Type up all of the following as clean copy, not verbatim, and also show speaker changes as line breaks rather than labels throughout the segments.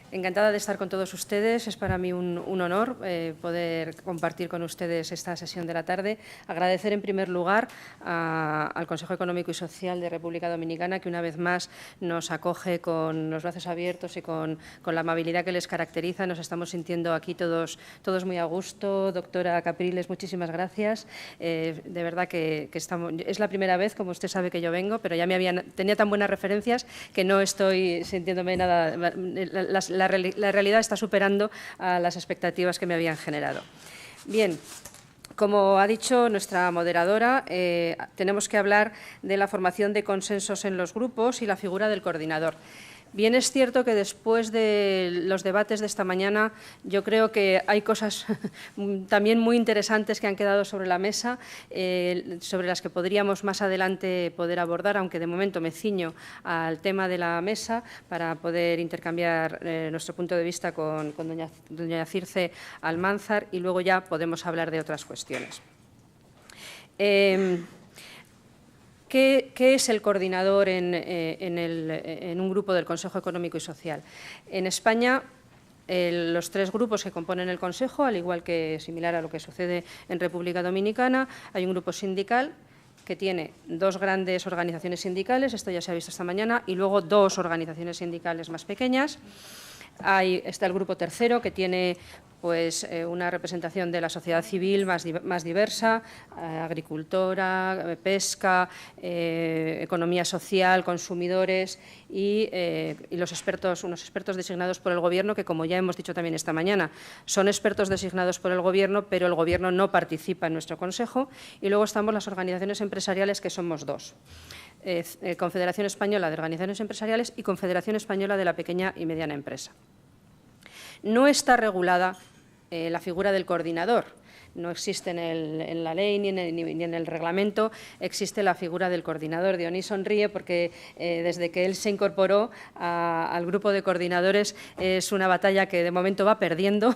Encantada de estar con todos ustedes. Es para mí un honor poder compartir con ustedes esta sesión de la tarde. Agradecer en primer lugar al Consejo Económico y Social de República Dominicana, que una vez más nos acoge con los brazos abiertos y con la amabilidad que les caracteriza. Nos estamos sintiendo aquí todos muy a gusto. Doctora Capriles, muchísimas gracias. De verdad que es la primera vez, como usted sabe, que yo vengo, pero ya tenía tan buenas referencias que no estoy sintiéndome nada. La realidad está superando a las expectativas que me habían generado. Bien. Como ha dicho nuestra moderadora, tenemos que hablar de la formación de consensos en los grupos y la figura del coordinador. Bien es cierto que después de los debates de esta mañana yo creo que hay cosas también muy interesantes que han quedado sobre la mesa, sobre las que podríamos más adelante poder abordar, aunque de momento me ciño al tema de la mesa para poder intercambiar nuestro punto de vista con doña Circe Almanzar y luego ya podemos hablar de otras cuestiones. ¿Qué es el coordinador en un grupo del Consejo Económico y Social? En España, los tres grupos que componen el Consejo, al igual que similar a lo que sucede en República Dominicana, hay un grupo sindical que tiene dos grandes organizaciones sindicales, esto ya se ha visto esta mañana, y luego dos organizaciones sindicales más pequeñas. Está el grupo tercero, que tiene una representación de la sociedad civil más diversa, agricultora, pesca, economía social, consumidores y unos expertos designados por el Gobierno, que, como ya hemos dicho también esta mañana, son expertos designados por el Gobierno, pero el Gobierno no participa en nuestro Consejo. Y luego estamos las organizaciones empresariales, que somos dos. Confederación Española de Organizaciones Empresariales y Confederación Española de la Pequeña y Mediana Empresa. No está regulada la figura del coordinador. No existe en la ley ni en el reglamento, existe la figura del coordinador. Dionís sonríe porque desde que él se incorporó al grupo de coordinadores es una batalla que de momento va perdiendo,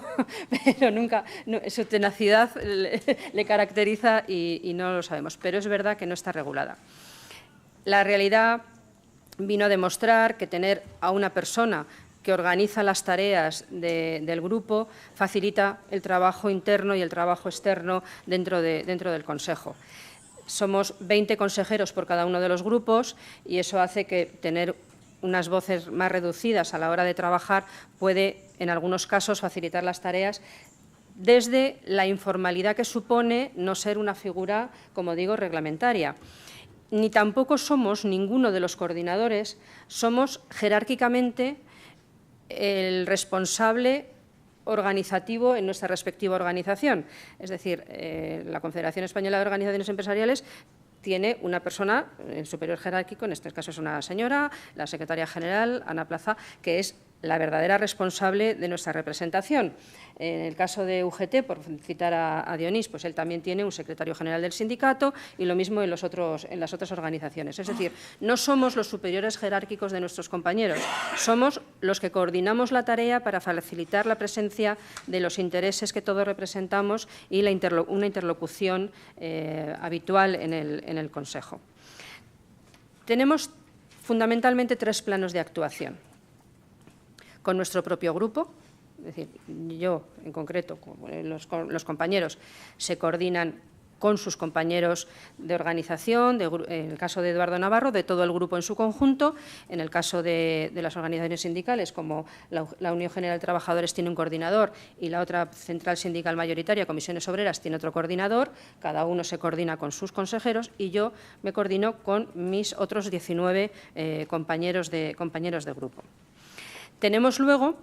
pero su tenacidad le caracteriza y no lo sabemos. Pero es verdad que no está regulada. La realidad vino a demostrar que tener a una persona que organiza las tareas del grupo facilita el trabajo interno y el trabajo externo dentro del Consejo. Somos 20 consejeros por cada uno de los grupos y eso hace que tener unas voces más reducidas a la hora de trabajar puede, en algunos casos, facilitar las tareas desde la informalidad que supone no ser una figura, como digo, reglamentaria. Ni tampoco somos, ninguno de los coordinadores, somos jerárquicamente el responsable organizativo en nuestra respectiva organización. Es decir, la Confederación Española de Organizaciones Empresariales tiene una persona superior jerárquico, en este caso es una señora, la secretaria general, Ana Plaza, que es la verdadera responsable de nuestra representación. En el caso de UGT, por citar a Dionís, pues él también tiene un secretario general del sindicato y lo mismo en las otras organizaciones. Es decir, no somos los superiores jerárquicos de nuestros compañeros, somos los que coordinamos la tarea para facilitar la presencia de los intereses que todos representamos y una interlocución habitual en el Consejo. Tenemos fundamentalmente tres planos de actuación. Con nuestro propio grupo, es decir, yo en concreto, los compañeros se coordinan con sus compañeros de organización, en el caso de Eduardo Navarro, de todo el grupo en su conjunto, en el caso de las organizaciones sindicales, como la Unión General de Trabajadores tiene un coordinador y la otra central sindical mayoritaria, Comisiones Obreras, tiene otro coordinador, cada uno se coordina con sus consejeros y yo me coordino con mis otros 19 compañeros de grupo. Tenemos luego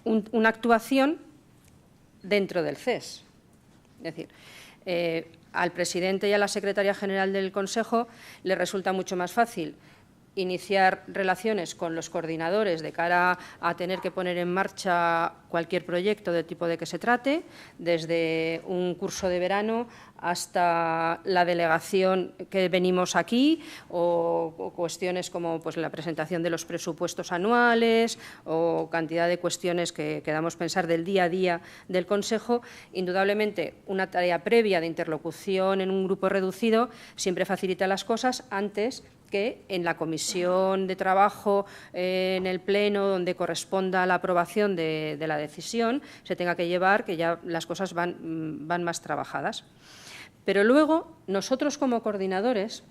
una actuación dentro del CES. Es decir, al presidente y a la secretaria general del Consejo le resulta mucho más fácil iniciar relaciones con los coordinadores de cara a tener que poner en marcha cualquier proyecto del tipo de que se trate, desde un curso de verano hasta la delegación que venimos aquí o cuestiones como pues, la presentación de los presupuestos anuales o cantidad de cuestiones que damos pensar del día a día del Consejo. Indudablemente, una tarea previa de interlocución en un grupo reducido siempre facilita las cosas antes que en la comisión de trabajo, en el pleno, donde corresponda la aprobación de la decisión, se tenga que llevar, que ya las cosas van más trabajadas. Pero luego, nosotros como coordinadores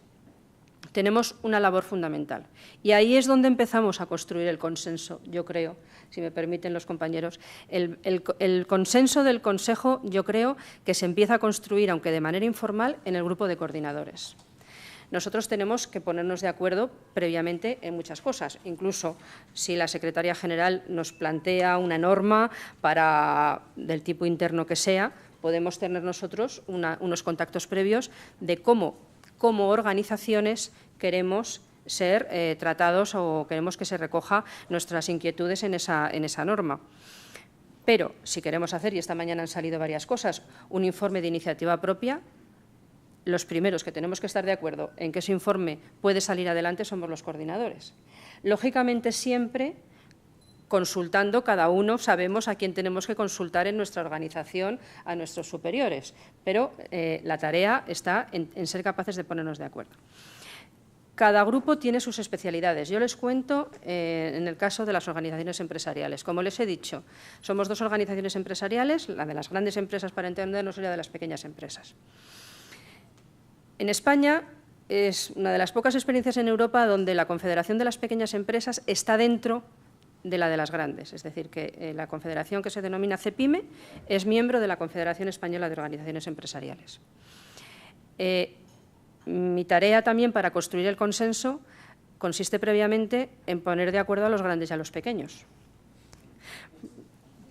tenemos una labor fundamental y ahí es donde empezamos a construir el consenso, yo creo, si me permiten los compañeros. El consenso del Consejo, yo creo que se empieza a construir, aunque de manera informal, en el grupo de coordinadores. Nosotros tenemos que ponernos de acuerdo previamente en muchas cosas, incluso si la Secretaría General nos plantea una norma del tipo interno que sea, podemos tener nosotros unos contactos previos de cómo organizaciones queremos ser tratados o queremos que se recoja nuestras inquietudes en esa norma. Pero si queremos hacer, y esta mañana han salido varias cosas, un informe de iniciativa propia, los primeros que tenemos que estar de acuerdo en que ese informe puede salir adelante somos los coordinadores. Lógicamente, siempre consultando, cada uno sabemos a quién tenemos que consultar en nuestra organización, a nuestros superiores, pero la tarea está en ser capaces de ponernos de acuerdo. Cada grupo tiene sus especialidades. Yo les cuento en el caso de las organizaciones empresariales. Como les he dicho, somos dos organizaciones empresariales, la de las grandes empresas, para entendernos, y la de las pequeñas empresas. En España es una de las pocas experiencias en Europa donde la Confederación de las Pequeñas Empresas está dentro de la de las grandes. Es decir, que la confederación que se denomina CEPIME es miembro de la Confederación Española de Organizaciones Empresariales. Mi tarea también para construir el consenso consiste previamente en poner de acuerdo a los grandes y a los pequeños.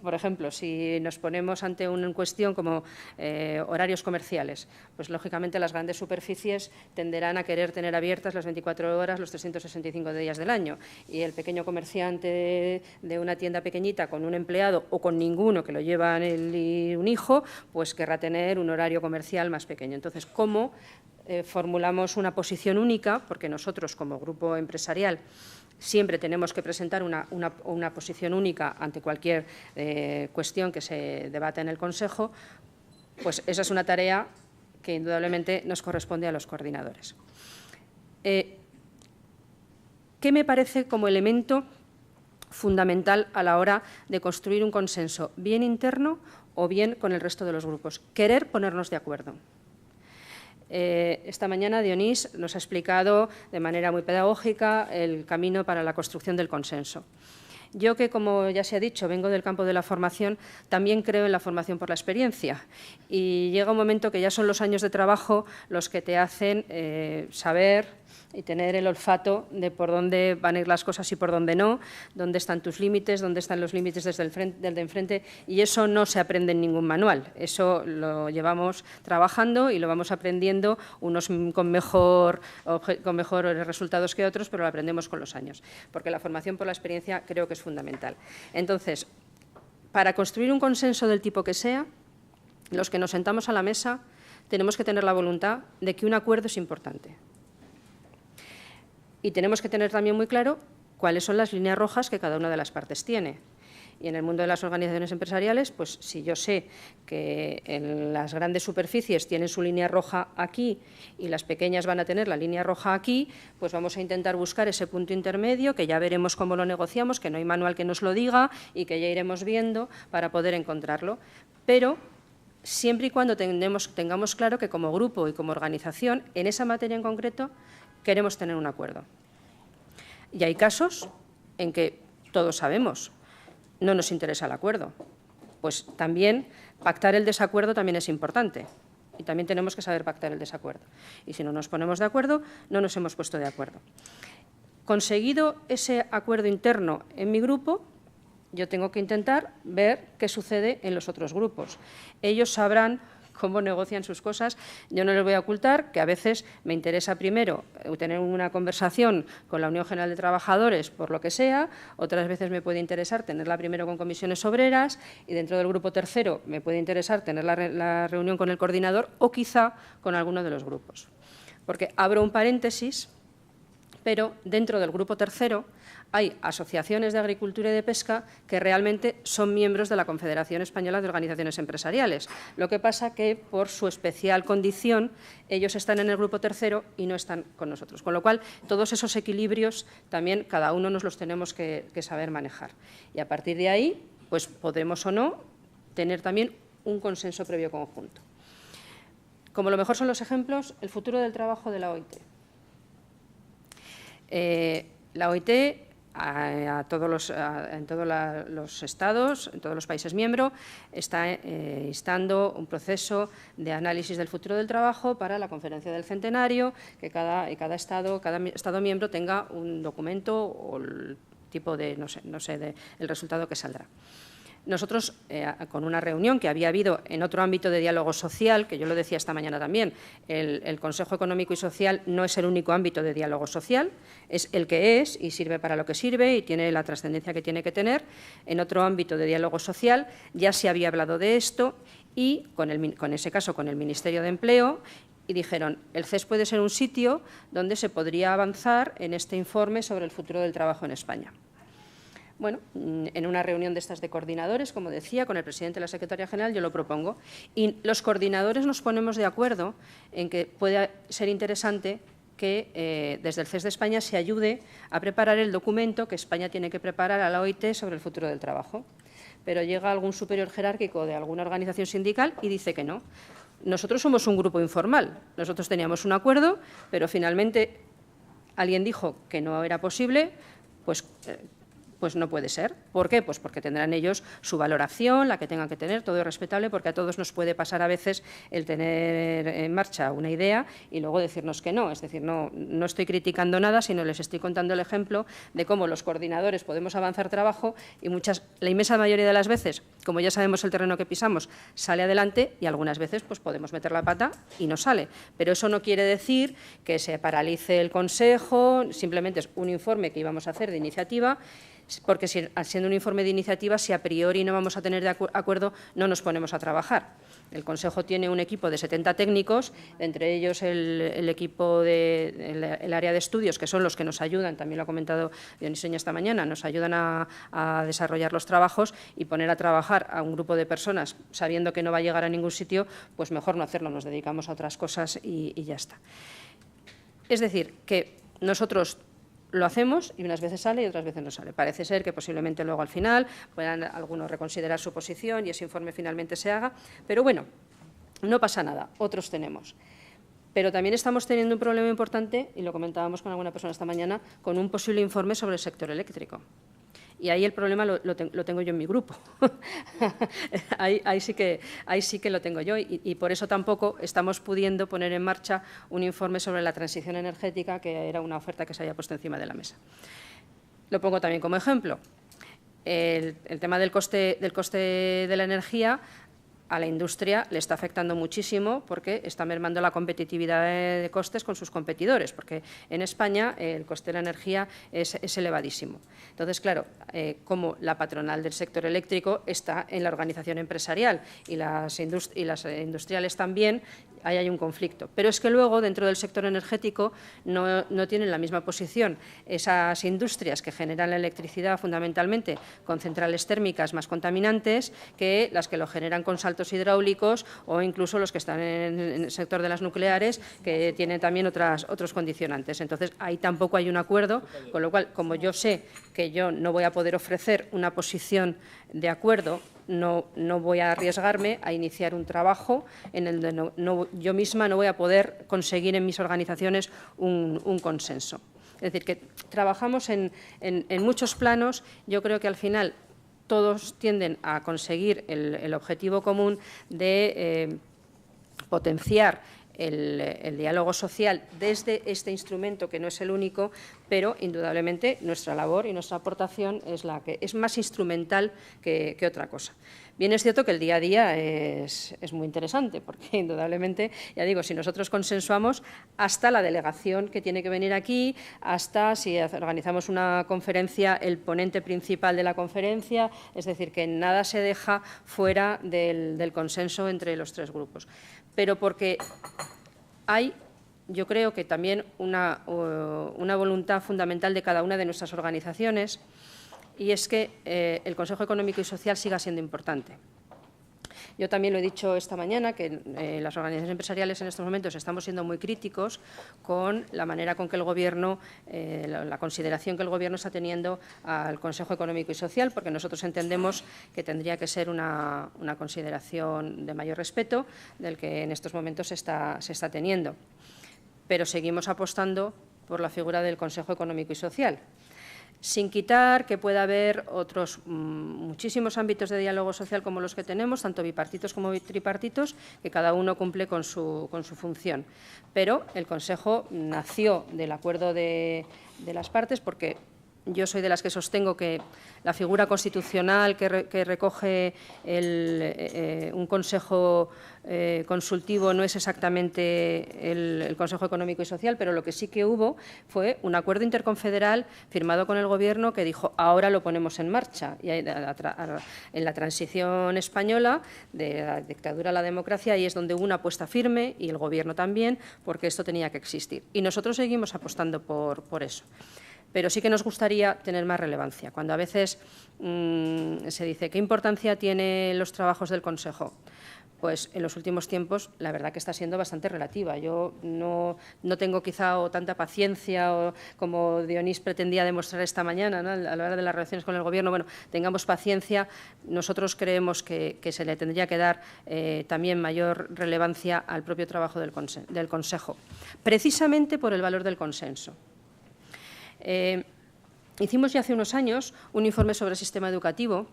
Por ejemplo, si nos ponemos ante una cuestión como horarios comerciales, pues lógicamente las grandes superficies tenderán a querer tener abiertas las 24 horas, los 365 días del año. Y el pequeño comerciante de una tienda pequeñita con un empleado o con ninguno, que lo lleva él y un hijo, pues querrá tener un horario comercial más pequeño. Entonces, ¿cómo formulamos una posición única? Porque nosotros, como grupo empresarial, siempre tenemos que presentar una posición única ante cualquier cuestión que se debata en el Consejo, pues esa es una tarea que indudablemente nos corresponde a los coordinadores. ¿Qué me parece como elemento fundamental a la hora de construir un consenso, bien interno o bien con el resto de los grupos? Querer ponernos de acuerdo. Esta mañana Dionís nos ha explicado de manera muy pedagógica el camino para la construcción del consenso. Yo, que como ya se ha dicho, vengo del campo de la formación, también creo en la formación por la experiencia. Y llega un momento que ya son los años de trabajo los que te hacen saber y tener el olfato de por dónde van a ir las cosas y por dónde no, dónde están tus límites, dónde están los límites del de enfrente, y eso no se aprende en ningún manual. Eso lo llevamos trabajando y lo vamos aprendiendo, unos con mejores resultados que otros, pero lo aprendemos con los años, porque la formación por la experiencia creo que es fundamental. Entonces, para construir un consenso del tipo que sea, los que nos sentamos a la mesa tenemos que tener la voluntad de que un acuerdo es importante. Y tenemos que tener también muy claro cuáles son las líneas rojas que cada una de las partes tiene. Y en el mundo de las organizaciones empresariales, pues si yo sé que en las grandes superficies tienen su línea roja aquí y las pequeñas van a tener la línea roja aquí, pues vamos a intentar buscar ese punto intermedio, que ya veremos cómo lo negociamos, que no hay manual que nos lo diga y que ya iremos viendo para poder encontrarlo. Pero siempre y cuando tengamos claro que como grupo y como organización, en esa materia en concreto, queremos tener un acuerdo. Y hay casos en que todos sabemos, no nos interesa el acuerdo. Pues también pactar el desacuerdo también es importante y también tenemos que saber pactar el desacuerdo. Y si no nos ponemos de acuerdo, no nos hemos puesto de acuerdo. Conseguido ese acuerdo interno en mi grupo, yo tengo que intentar ver qué sucede en los otros grupos. Ellos sabrán cómo negocian sus cosas. Yo no les voy a ocultar que a veces me interesa primero tener una conversación con la Unión General de Trabajadores por lo que sea, otras veces me puede interesar tenerla primero con comisiones obreras y dentro del grupo tercero me puede interesar tener la reunión con el coordinador o quizá con alguno de los grupos. Porque abro un paréntesis, pero dentro del grupo tercero hay asociaciones de agricultura y de pesca que realmente son miembros de la Confederación Española de Organizaciones Empresariales. Lo que pasa que, por su especial condición, ellos están en el grupo tercero y no están con nosotros. Con lo cual, todos esos equilibrios también cada uno nos los tenemos que saber manejar. Y a partir de ahí, pues podremos o no tener también un consenso previo conjunto. Como lo mejor son los ejemplos, el futuro del trabajo de la OIT. La OIT, en todos los estados, en todos los países miembros, está instando un proceso de análisis del futuro del trabajo para la Conferencia del Centenario, que cada estado miembro tenga un documento o el tipo de, no sé el resultado que saldrá. Nosotros, con una reunión que había habido en otro ámbito de diálogo social, que yo lo decía esta mañana también, el Consejo Económico y Social no es el único ámbito de diálogo social, es el que es y sirve para lo que sirve y tiene la trascendencia que tiene que tener. En otro ámbito de diálogo social ya se había hablado de esto y, con ese caso, con el Ministerio de Empleo, y dijeron, el CES puede ser un sitio donde se podría avanzar en este informe sobre el futuro del trabajo en España. Bueno, en una reunión de estas de coordinadores, como decía, con el presidente y la secretaria general, yo lo propongo. Y los coordinadores nos ponemos de acuerdo en que puede ser interesante que desde el CES de España se ayude a preparar el documento que España tiene que preparar a la OIT sobre el futuro del trabajo. Pero llega algún superior jerárquico de alguna organización sindical y dice que no. Nosotros somos un grupo informal, nosotros teníamos un acuerdo, pero finalmente alguien dijo que no era posible, pues no puede ser. ¿Por qué? Pues porque tendrán ellos su valoración, la que tengan que tener, todo es respetable, porque a todos nos puede pasar a veces el tener en marcha una idea y luego decirnos que no. Es decir, no estoy criticando nada, sino les estoy contando el ejemplo de cómo los coordinadores podemos avanzar trabajo y la inmensa mayoría de las veces, como ya sabemos el terreno que pisamos, sale adelante y algunas veces pues podemos meter la pata y no sale. Pero eso no quiere decir que se paralice el Consejo, simplemente es un informe que íbamos a hacer de iniciativa, porque siendo un informe de iniciativa, si a priori no vamos a tener de acuerdo, no nos ponemos a trabajar. El Consejo tiene un equipo de 70 técnicos, entre ellos el equipo del área de estudios, que son los que nos ayudan, también lo ha comentado Dionisio esta mañana, nos ayudan a desarrollar los trabajos y poner a trabajar a un grupo de personas sabiendo que no va a llegar a ningún sitio, pues mejor no hacerlo, nos dedicamos a otras cosas y ya está. Es decir, que nosotros lo hacemos y unas veces sale y otras veces no sale. Parece ser que posiblemente luego al final puedan algunos reconsiderar su posición y ese informe finalmente se haga, pero bueno, no pasa nada, otros tenemos. Pero también estamos teniendo un problema importante, y lo comentábamos con alguna persona esta mañana, con un posible informe sobre el sector eléctrico. Y ahí el problema lo tengo yo en mi grupo. ahí sí que lo tengo yo y por eso tampoco estamos pudiendo poner en marcha un informe sobre la transición energética, que era una oferta que se había puesto encima de la mesa. Lo pongo también como ejemplo. El tema del coste de la energía a la industria le está afectando muchísimo porque está mermando la competitividad de costes con sus competidores, porque en España el coste de la energía es elevadísimo. Entonces, claro, como la patronal del sector eléctrico está en la organización empresarial y las industriales también, ahí hay un conflicto. Pero es que luego, dentro del sector energético, no tienen la misma posición esas industrias que generan la electricidad fundamentalmente con centrales térmicas más contaminantes que las que lo generan con saltos hidráulicos o incluso los que están en el sector de las nucleares, que tienen también otros condicionantes. Entonces, ahí tampoco hay un acuerdo, con lo cual, como yo sé que yo no voy a poder ofrecer una posición de acuerdo, no voy a arriesgarme a iniciar un trabajo en el que yo misma no voy a poder conseguir en mis organizaciones un consenso. Es decir, que trabajamos en muchos planos. Yo creo que al final todos tienden a conseguir el objetivo común de potenciar el diálogo social desde este instrumento, que no es el único, pero indudablemente nuestra labor y nuestra aportación es la que es más instrumental que otra cosa. Bien es cierto que el día a día es muy interesante, porque indudablemente, ya digo, si nosotros consensuamos, hasta la delegación que tiene que venir aquí, hasta si organizamos una conferencia, el ponente principal de la conferencia, es decir, que nada se deja fuera del consenso entre los tres grupos. Pero porque hay, yo creo que también una voluntad fundamental de cada una de nuestras organizaciones, y es que el Consejo Económico y Social siga siendo importante. Yo también lo he dicho esta mañana, que las organizaciones empresariales en estos momentos estamos siendo muy críticos con la manera con que el Gobierno, la consideración que el Gobierno está teniendo al Consejo Económico y Social, porque nosotros entendemos que tendría que ser una consideración de mayor respeto del que en estos momentos se está teniendo. Pero seguimos apostando por la figura del Consejo Económico y Social, sin quitar que pueda haber otros muchísimos ámbitos de diálogo social como los que tenemos, tanto bipartitos como tripartitos, que cada uno cumple con su función. Pero el Consejo nació del acuerdo de las partes, porque yo soy de las que sostengo que la figura constitucional que recoge un Consejo consultivo no es exactamente el Consejo Económico y Social, pero lo que sí que hubo fue un acuerdo interconfederal firmado con el Gobierno que dijo ahora lo ponemos en marcha. Y en la transición española, de la dictadura a la democracia, ahí es donde hubo una apuesta firme, y el Gobierno también, porque esto tenía que existir. Y nosotros seguimos apostando por eso. Pero sí que nos gustaría tener más relevancia. Cuando a veces se dice ¿qué importancia tienen los trabajos del Consejo? Pues en los últimos tiempos la verdad que está siendo bastante relativa. Yo no tengo quizá tanta paciencia como Dionís pretendía demostrar esta mañana, ¿no? A la hora de las relaciones con el Gobierno. Bueno, tengamos paciencia. Nosotros creemos que se le tendría que dar también mayor relevancia al propio trabajo del Consejo, precisamente por el valor del consenso. Hicimos ya hace unos años un informe sobre el sistema educativo,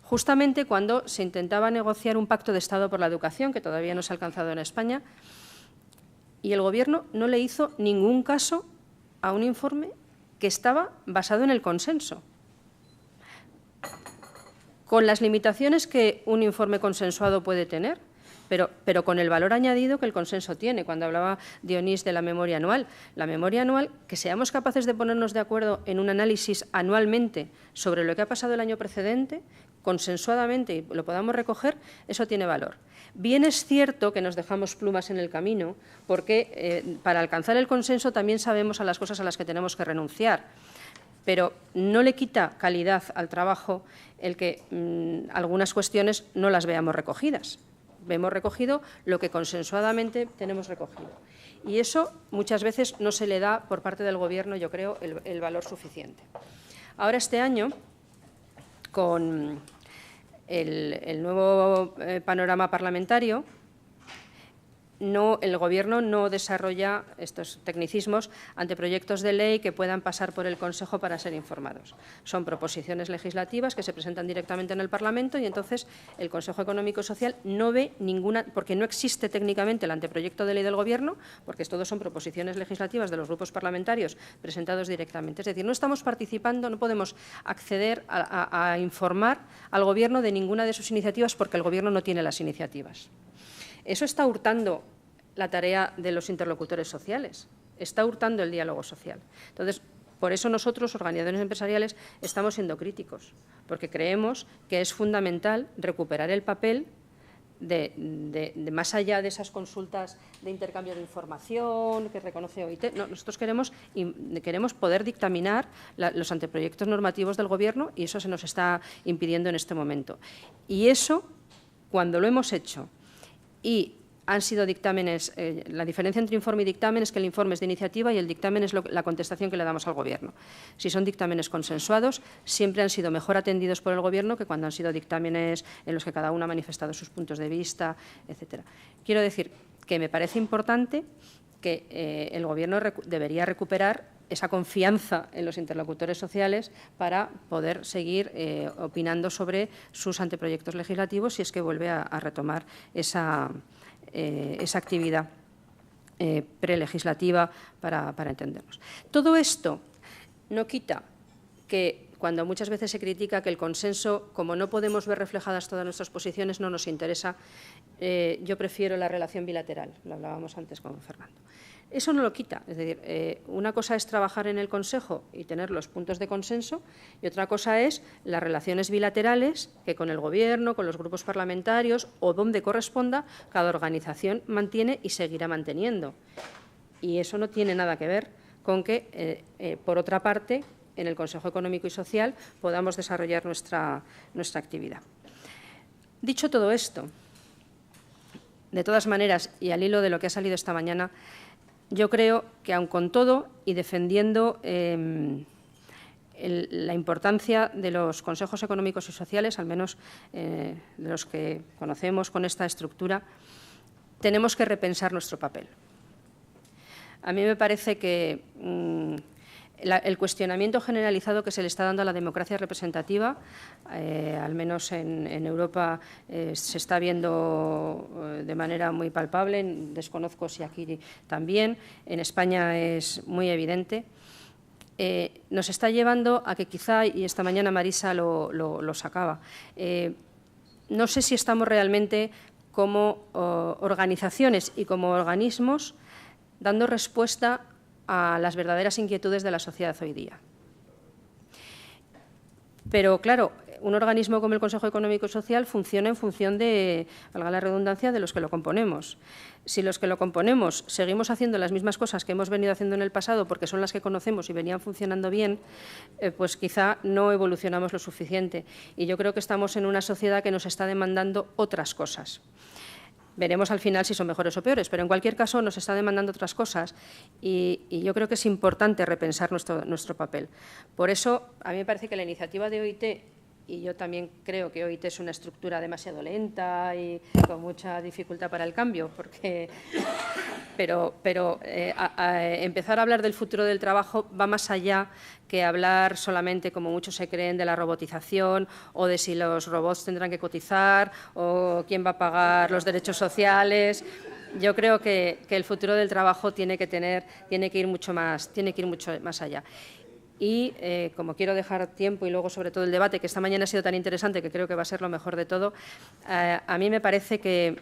justamente cuando se intentaba negociar un pacto de Estado por la educación, que todavía no se ha alcanzado en España, y el Gobierno no le hizo ningún caso a un informe que estaba basado en el consenso, con las limitaciones que un informe consensuado puede tener, pero con el valor añadido que el consenso tiene. Cuando hablaba Dionís de la memoria anual, que seamos capaces de ponernos de acuerdo en un análisis anualmente sobre lo que ha pasado el año precedente, consensuadamente, y lo podamos recoger, eso tiene valor. Bien es cierto que nos dejamos plumas en el camino, porque para alcanzar el consenso también sabemos a las cosas a las que tenemos que renunciar, pero no le quita calidad al trabajo el que algunas cuestiones no las veamos recogidas. Hemos recogido lo que consensuadamente tenemos recogido. Y eso muchas veces no se le da por parte del Gobierno, yo creo, el valor suficiente. Ahora, este año, con el nuevo panorama parlamentario, el Gobierno no desarrolla estos tecnicismos ante proyectos de ley que puedan pasar por el Consejo para ser informados. Son proposiciones legislativas que se presentan directamente en el Parlamento, y entonces el Consejo Económico y Social no ve ninguna, porque no existe técnicamente el anteproyecto de ley del Gobierno, porque todos son proposiciones legislativas de los grupos parlamentarios presentados directamente. Es decir, no estamos participando, no podemos acceder a informar al Gobierno de ninguna de sus iniciativas, porque el Gobierno no tiene las iniciativas. Eso está hurtando la tarea de los interlocutores sociales, está hurtando el diálogo social. Entonces, por eso nosotros, organizaciones empresariales, estamos siendo críticos, porque creemos que es fundamental recuperar el papel de más allá de esas consultas de intercambio de información que reconoce OIT. No, nosotros queremos poder dictaminar los anteproyectos normativos del Gobierno, y eso se nos está impidiendo en este momento. Y eso, cuando lo hemos hecho y han sido dictámenes, la diferencia entre informe y dictamen es que el informe es de iniciativa y el dictamen es la contestación que le damos al Gobierno. Si son dictámenes consensuados, siempre han sido mejor atendidos por el Gobierno que cuando han sido dictámenes en los que cada uno ha manifestado sus puntos de vista, etcétera. Quiero decir que me parece importante que el Gobierno debería recuperar esa confianza en los interlocutores sociales para poder seguir opinando sobre sus anteproyectos legislativos, si es que vuelve a retomar esa actividad. prelegislativa para entendernos. Todo esto no quita que, cuando muchas veces se critica que el consenso, como no podemos ver reflejadas todas nuestras posiciones, no nos interesa, yo prefiero la relación bilateral, lo hablábamos antes con Fernando. Eso no lo quita, es decir, una cosa es trabajar en el Consejo y tener los puntos de consenso, y otra cosa es las relaciones bilaterales que con el Gobierno, con los grupos parlamentarios o donde corresponda, cada organización mantiene y seguirá manteniendo. Y eso no tiene nada que ver con que, por otra parte, en el Consejo Económico y Social podamos desarrollar nuestra actividad. Dicho todo esto, de todas maneras, y al hilo de lo que ha salido esta mañana, yo creo que, aun con todo, y defendiendo la importancia de los consejos económicos y sociales, al menos de los que conocemos con esta estructura, tenemos que repensar nuestro papel. A mí me parece que el cuestionamiento generalizado que se le está dando a la democracia representativa, al menos en Europa, se está viendo de manera muy palpable, desconozco si aquí también, en España es muy evidente, nos está llevando a que quizá, y esta mañana Marisa lo sacaba, no sé si estamos realmente como organizaciones y como organismos dando respuesta a las verdaderas inquietudes de la sociedad hoy día. Pero, claro, un organismo como el Consejo Económico y Social funciona en función de, valga la redundancia, de los que lo componemos. Si los que lo componemos seguimos haciendo las mismas cosas que hemos venido haciendo en el pasado porque son las que conocemos y venían funcionando bien, pues quizá no evolucionamos lo suficiente. Y yo creo que estamos en una sociedad que nos está demandando otras cosas. Veremos al final si son mejores o peores, pero en cualquier caso nos está demandando otras cosas y yo creo que es importante repensar nuestro papel. Por eso, a mí me parece que la iniciativa de OIT, y yo también creo que OIT es una estructura demasiado lenta y con mucha dificultad para el cambio, pero empezar a hablar del futuro del trabajo va más allá que hablar solamente, como muchos se creen, de la robotización o de si los robots tendrán que cotizar o quién va a pagar los derechos sociales. Yo creo que el futuro del trabajo tiene que ir mucho más allá. Y, como quiero dejar tiempo y luego, sobre todo, el debate, que esta mañana ha sido tan interesante, que creo que va a ser lo mejor de todo, a mí me parece que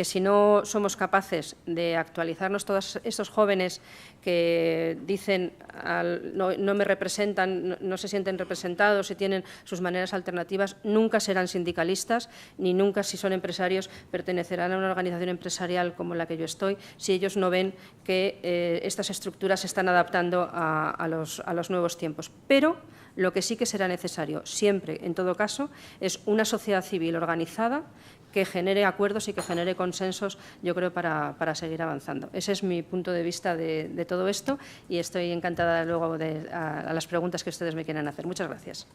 si no somos capaces de actualizarnos, todos estos jóvenes que dicen no me representan, no se sienten representados y tienen sus maneras alternativas, nunca serán sindicalistas ni nunca, si son empresarios, pertenecerán a una organización empresarial como la que yo estoy, si ellos no ven que estas estructuras se están adaptando a los nuevos tiempos. Pero lo que sí que será necesario, siempre, en todo caso, es una sociedad civil organizada que genere acuerdos y que genere consensos, yo creo, para seguir avanzando. Ese es mi punto de vista de todo esto y estoy encantada luego a las preguntas que ustedes me quieran hacer. Muchas gracias.